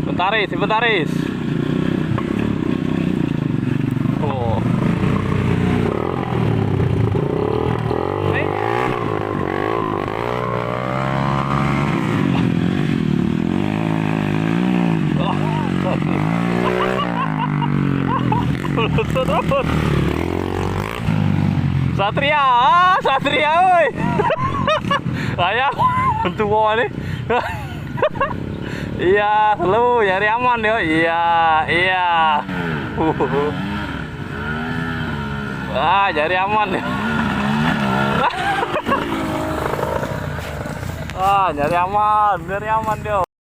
Bentaris, bentaris. Oh. Satria, Satria, oi. Ayah, tua nih. Iya, lu nyari aman yo. Iya, iya. Nyari aman ya. Nyari aman yo.